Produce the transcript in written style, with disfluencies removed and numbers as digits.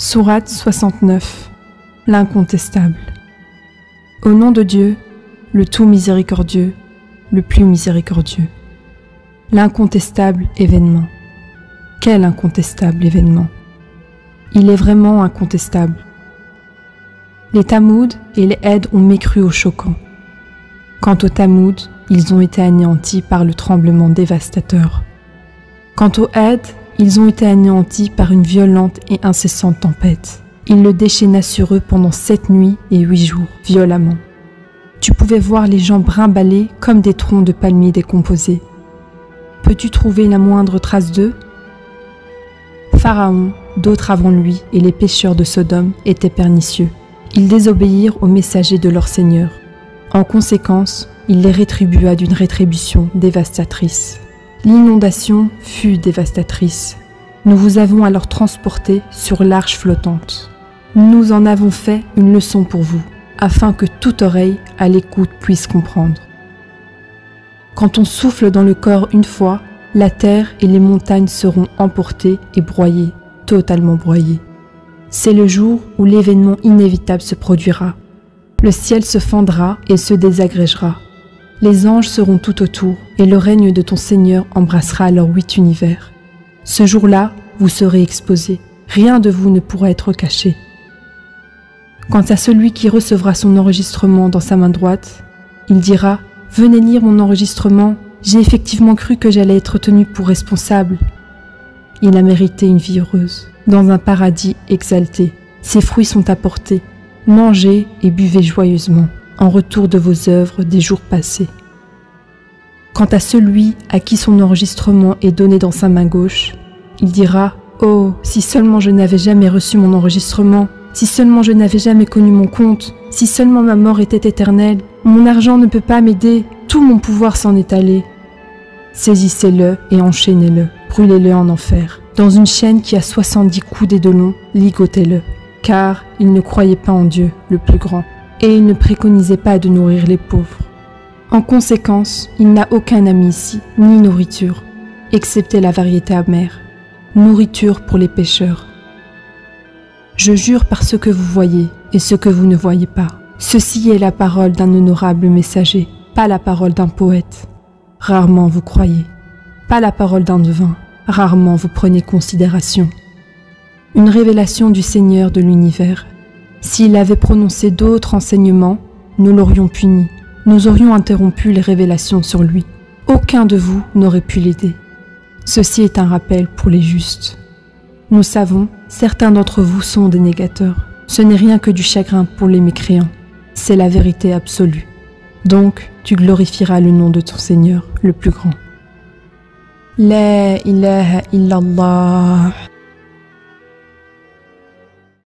Sourate 69. L'incontestable. Au nom de Dieu, le tout miséricordieux, le plus miséricordieux. L'incontestable événement. Quel incontestable événement! Il est vraiment incontestable. Les Tamoud et les Aid ont mécru au choquant. Quant aux Tamoud, ils ont été anéantis par le tremblement dévastateur. Quant aux Aid, ils ont été anéantis par une violente et incessante tempête. Il le déchaîna sur eux pendant 7 nuits et 8 jours, violemment. Tu pouvais voir les gens brimballer comme des troncs de palmiers décomposés. Peux-tu trouver la moindre trace d'eux? Pharaon, d'autres avant lui et les pécheurs de Sodome étaient pernicieux. Ils désobéirent aux messagers de leur Seigneur. En conséquence, il les rétribua d'une rétribution dévastatrice. L'inondation fut dévastatrice. Nous vous avons alors transportés sur l'arche flottante. Nous en avons fait une leçon pour vous, afin que toute oreille à l'écoute puisse comprendre. Quand on souffle dans le corps une fois, la terre et les montagnes seront emportées et broyées, totalement broyées. C'est le jour où l'événement inévitable se produira. Le ciel se fendra et se désagrégera. Les anges seront tout autour, et le règne de ton Seigneur embrassera alors 8 univers. Ce jour-là, vous serez exposés. Rien de vous ne pourra être caché. Quant à celui qui recevra son enregistrement dans sa main droite, il dira « Venez lire mon enregistrement, j'ai effectivement cru que j'allais être tenu pour responsable. » Il a mérité une vie heureuse, dans un paradis exalté. Ses fruits sont apportés. Mangez et buvez joyeusement, en retour de vos œuvres des jours passés. Quant à celui à qui son enregistrement est donné dans sa main gauche, il dira « Oh, si seulement je n'avais jamais reçu mon enregistrement, si seulement je n'avais jamais connu mon compte, si seulement ma mort était éternelle, mon argent ne peut pas m'aider, tout mon pouvoir s'en est allé. » Saisissez-le et enchaînez-le, brûlez-le en enfer. Dans une chaîne qui a 70 coudées de long, ligotez-le, car il ne croyait pas en Dieu, le plus grand, et il ne préconisait pas de nourrir les pauvres. En conséquence, il n'a aucun ami ici, ni nourriture, excepté la variété amère, nourriture pour les pécheurs. Je jure par ce que vous voyez et ce que vous ne voyez pas. Ceci est la parole d'un honorable messager, pas la parole d'un poète. Rarement vous croyez. Pas la parole d'un devin. Rarement vous prenez considération. Une révélation du Seigneur de l'univers. S'il avait prononcé d'autres enseignements, nous l'aurions puni. Nous aurions interrompu les révélations sur lui. Aucun de vous n'aurait pu l'aider. Ceci est un rappel pour les justes. Nous savons, certains d'entre vous sont des négateurs. Ce n'est rien que du chagrin pour les mécréants. C'est la vérité absolue. Donc, tu glorifieras le nom de ton Seigneur, le plus grand. La ilaha illallah.